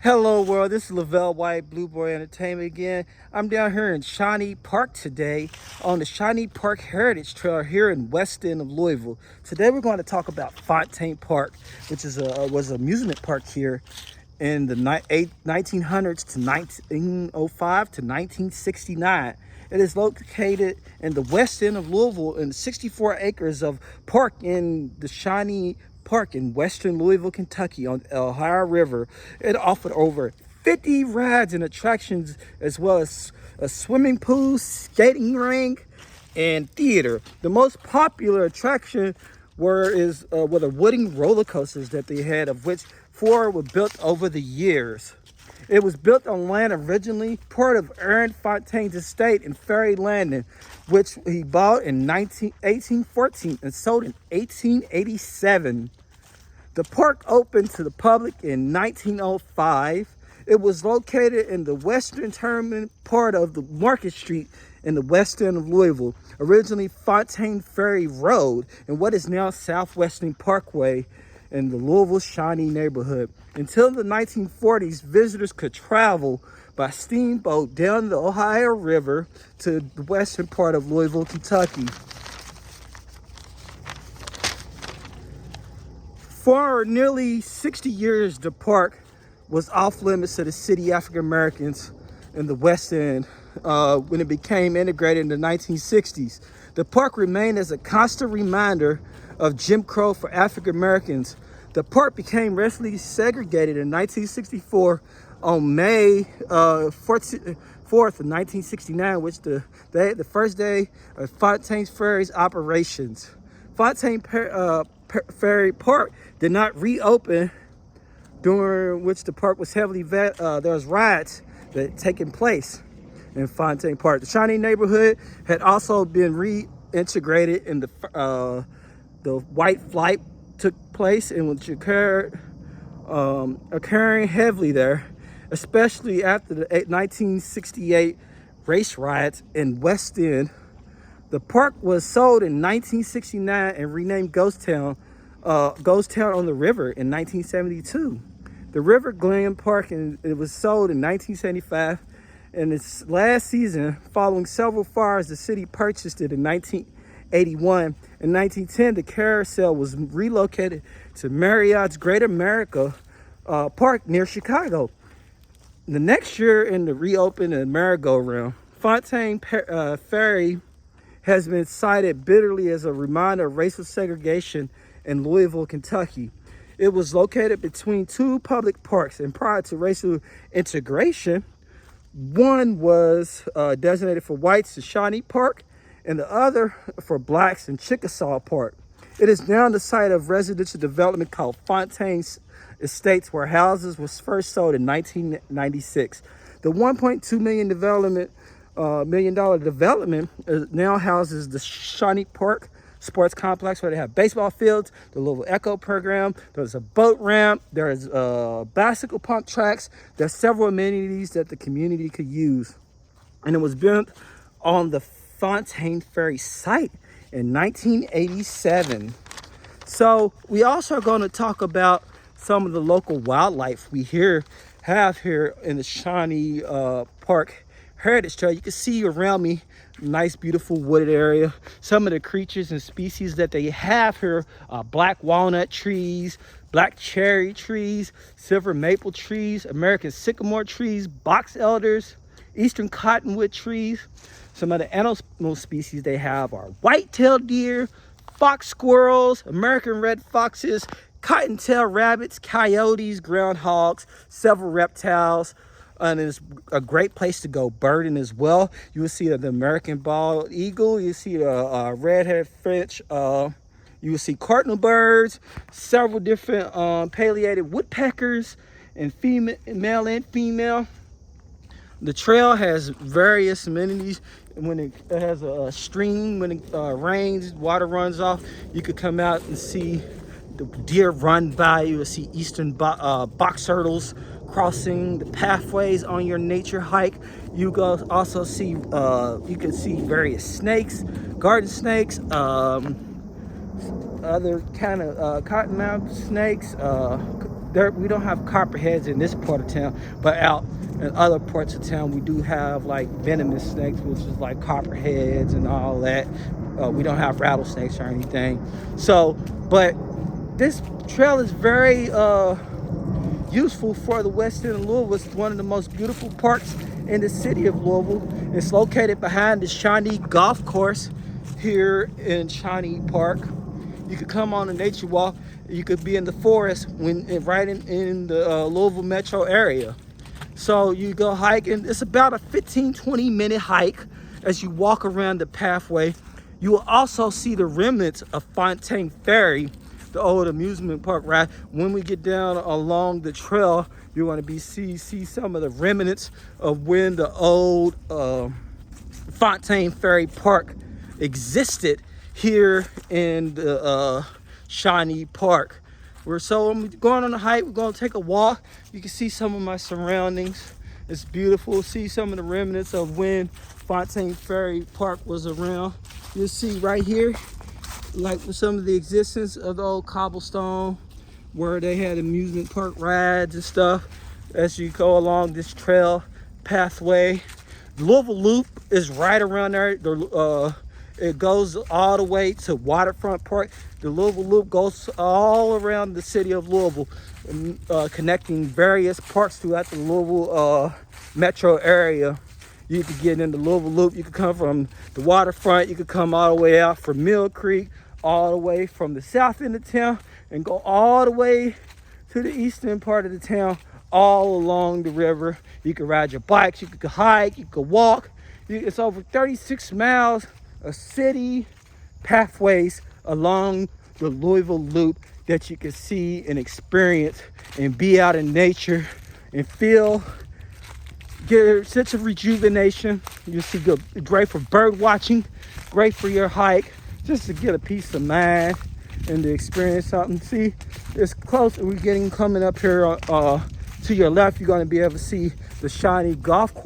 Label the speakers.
Speaker 1: Hello world, this is Lavelle White, Blue Boy Entertainment again. I'm down here in Shawnee Park today on the Shawnee Park Heritage Trail here in west end of Louisville. Today we're going to talk about Fontaine Park, which was an amusement park here in the 1900s to 1905 to 1969. It is located in the west end of Louisville in 64 acres of park in the Shawnee Park in western Louisville, Kentucky on the Ohio River. It offered over 50 rides and attractions as well as a swimming pool, skating rink, and theater. The most popular attraction were the wooden roller coasters that they had, of which 4 were built over the years. It was built on land originally part of Aaron Fontaine's estate in Ferry Landing, which he bought in 1814 and sold in 1887. The park opened to the public in 1905. It was located in the western terminal part of the Market Street in the west end of Louisville, originally Fontaine Ferry Road, and what is now Southwestern Parkway in the Louisville Shawnee neighborhood. Until the 1940s, visitors could travel by steamboat down the Ohio River to the western part of Louisville, Kentucky. For nearly 60 years, the park was off limits to the city African Americans in the West End when it became integrated in the 1960s. The park remained as a constant reminder of Jim Crow for African Americans. The park became racially segregated in 1964 on May 4th of 1969, which the first day of Fontaine Ferry's operations. Fontaine Ferry Park did not reopen, during which the park was heavily there was riots that taken place in Fontaine Park. The Shawnee neighborhood had also been reintegrated in the white flight took place, and which occurring heavily there, especially after the 1968 race riots in West End. The park was sold in 1969 and renamed Ghost Town on the River in 1972. The River Glen Park, and it was sold in 1975. In its last season, following several fires, the city purchased it in 1981. In 1910, the carousel was relocated to Marriott's Great America Park near Chicago. The next year, in the reopened merry-go-round, Fontaine Ferry has been cited bitterly as a reminder of racial segregation in Louisville, Kentucky. It was located between 2 public parks, and prior to racial integration, one was designated for whites, the Shawnee Park, and the other for blacks in Chickasaw Park. It is now the site of residential development called Fontaine's Estates, where houses was first sold in 1996. The $1.2 million development now houses the Shawnee Park Sports Complex, where they have baseball fields, the Louisville Echo program, there's a boat ramp, there's bicycle pump tracks, there's several amenities that the community could use. And it was built on the Fontaine Ferry site in 1987. So we also are going to talk about some of the local wildlife we have here in the Shawnee Park Heritage Trail. You can see around me, nice beautiful wooded area. Some of the creatures and species that they have here are black walnut trees, black cherry trees, silver maple trees, American sycamore trees, box elders, eastern cottonwood trees. Some of the animal species they have are white-tailed deer, fox squirrels, American red foxes, cottontail rabbits, coyotes, groundhogs, several reptiles. And it's a great place to go birding as well. You will see the American bald eagle. You see the red-headed finch. You will see cardinal birds, several different pileated woodpeckers, and male and female. The trail has various amenities. When it has a stream, when it rains, water runs off, you could come out and see the deer run by. You will see eastern box turtles crossing the pathways on your nature hike. You go also see you can see various snakes, garden snakes, other kind of cottonmouth snakes, we don't have copperheads in this part of town, but out in other parts of town we do have like venomous snakes, which is like copperheads and all that. We don't have rattlesnakes or anything. So, but this trail is very useful for the west end of Louisville. It's one of the most beautiful parks in the city of Louisville. It's located behind the Shawnee golf course here in Shawnee Park. You could come on a nature walk. You could be in the forest right in the Louisville metro area. So you go hiking. It's about a 15-20 minute hike as you walk around the pathway. You will also see the remnants of Fontaine Ferry, the old amusement park ride. When we get down along the trail, you're going to see some of the remnants of when the old Fontaine Ferry Park existed here in the Shawnee Park. I'm going on a hike. We're going to take a walk. You can see some of my surroundings. It's beautiful. See some of the remnants of when Fontaine Ferry Park was around. You'll see right here, like some of the existence of the old cobblestone where they had amusement park rides and stuff as you go along this trail pathway. The Louisville Loop is right around there. It goes all the way to Waterfront Park. The Louisville Loop goes all around the city of Louisville, connecting various parks throughout the Louisville metro area. You could get in the Louisville Loop. You could come from the waterfront. You could come all the way out from Mill Creek, all the way from the south end of town, and go all the way to the eastern part of the town, all along the river. You could ride your bikes. You could hike. You could walk. It's over 36 miles of city pathways along the Louisville Loop that you can see and experience and be out in nature and get such a rejuvenation. You see, great for bird watching, great for your hike, just to get a peace of mind and to experience something. See, it's close. We're coming up here to your left. You're going to be able to see the Shawnee golf course.